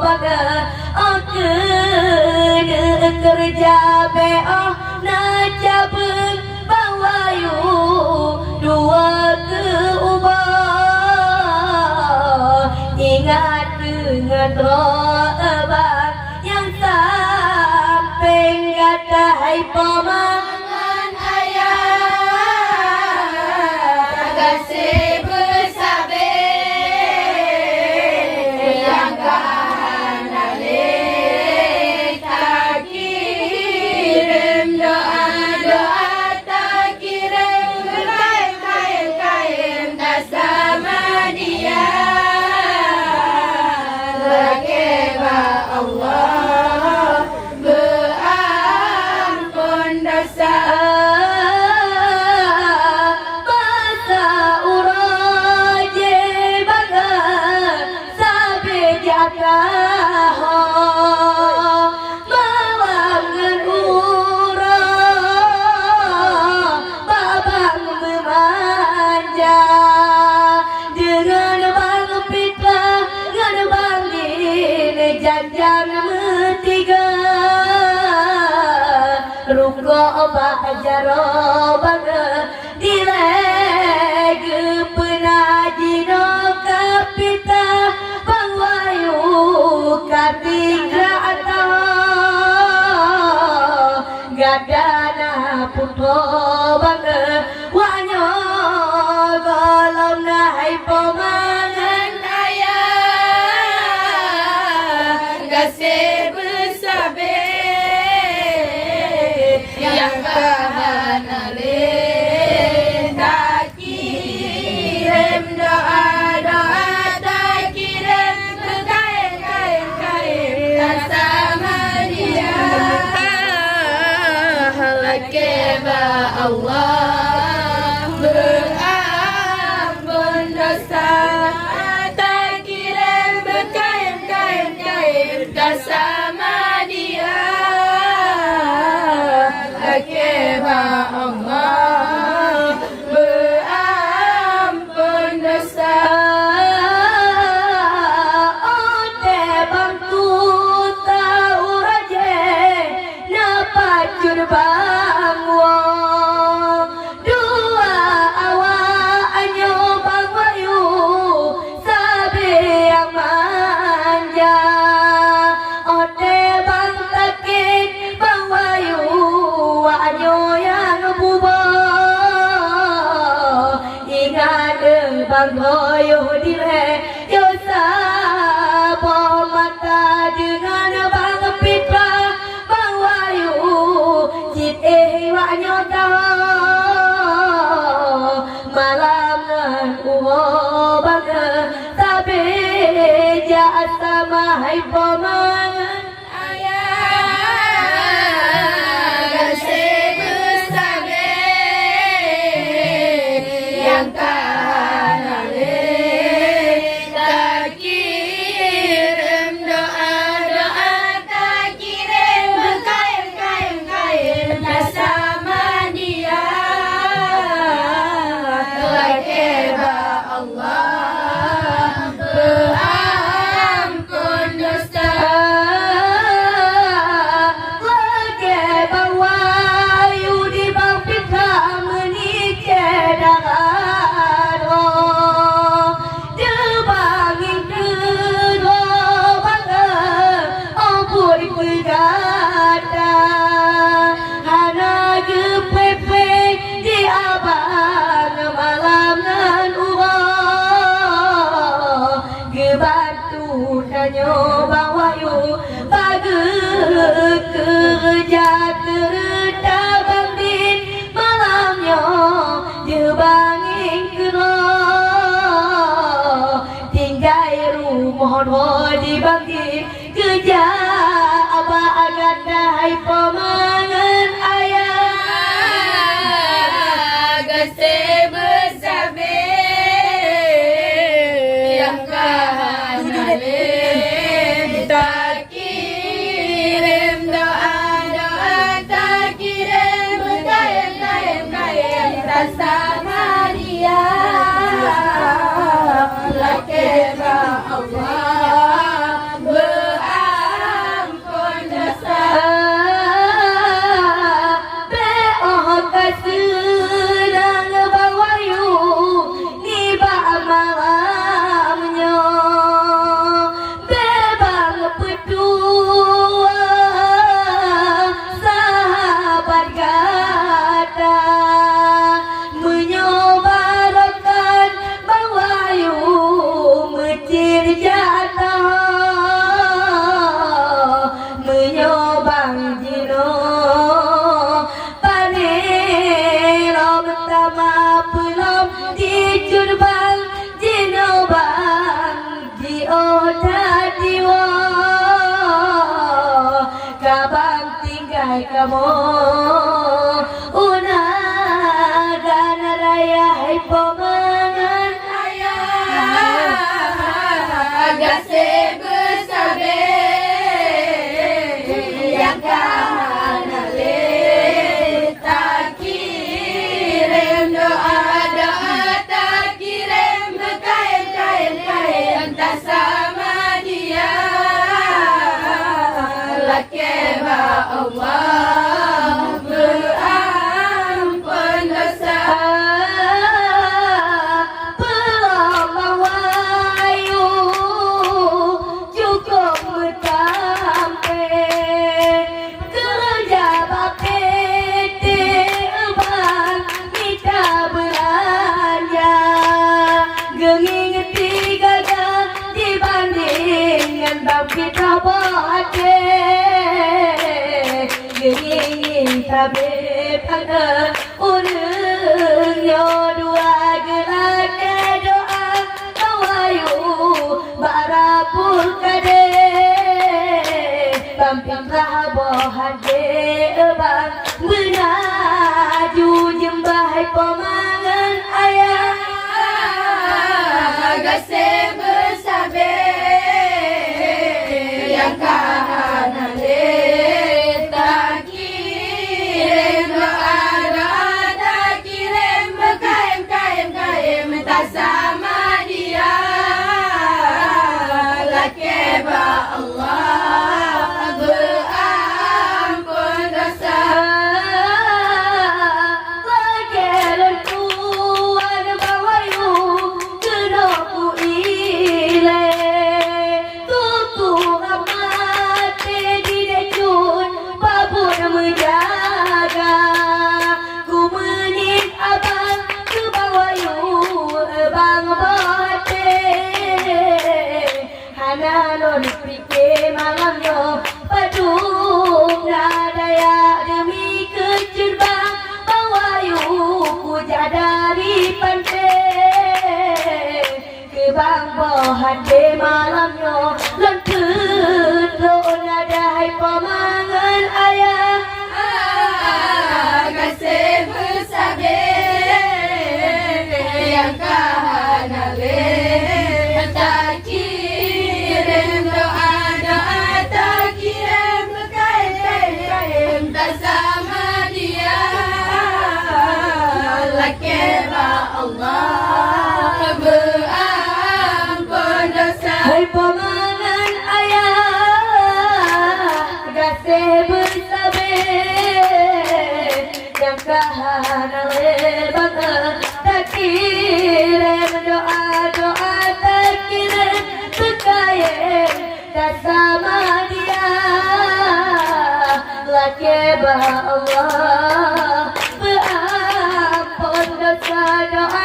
baga kerja beoh na cabeng bawayu dua ke ubah ingat dengan roh yang sampai gadai pemangan ayah kasih bersabar yang kanan tak kirim doa-doa tak kirim kain tak sama dia Allah berampun dosa masa uraje bagan sampai jatuh mawangan urang babang memanja dengan bang pita dengan bang dini janjang metiga ruko bajaro baga dilege penajino kapita bangwayu katingra atau gadana puto baga wanyo golong nahai pemangan ayah kasih bersabar yang kahanale tak kirim doa-doa tak kirim kain tak sama dia halakeba Allah berampun dosa tak kirim kain tak sama dia Akeba Allah berampun dosa Ote bantu tahu raje napa curbangwo dua awak anyo bangwayu sabe yang manja Ote bang takit bangwayu wanyo yang bubah ingat bang hoyo dire yo sabo mata dengan bang pitra bang wayu cit wanyo tahu malam nan uho bang tabe jasa mahai pemangan yang kahanale tak kirim doa-doa tak kirim kain tak sama dia lakeba Allah berampun dosa lakeba wayu di bang pita menikah bawayu bagi kerja tertabang din malamnya dibangin kera tinggai rumah dibangin kerja apa agan dahai pemangan ayah kasih bersabar yang kahanale tak kirim doa-doa tak kirim kain tak sama dia lakeba Allah agamo una gana raya hai pemangan ayah gase besabe yang kanale tak kirim doa tak kirim kain tak sama dia lakeba Allah berampun dosa pelawayu cukup bertampe kerja bapete bang kita belanja genging tiga dibandingkan bang kita bade genging tabe pada urang yo dua gerak doa kawayu barapul kade bampin rabohade bang menaju jembah pemangan ayah gase besabe yang kanale tak kirim doa tak kirim kain tak sama dia lakeba Allah berampun dosa lakelan tuan bawayu kedoku ile tutu amate di decun babun menjaga ku menik abang ke bawayu bang bote hanalon prike malamnya padung daya demi kecerbang bawayu ku jadari pante ke bang bohan de malamnya lentut lo nadai pemangan ayah gase besabe yang kanale tak kirim doa tak kirim kain tak sama dia lakeba Allah berampun dosa hai pemangan ayah gase besabe yang kanale tak kirim doa tak kirim kain tak sama dia lakeba Allah berampun dosa doa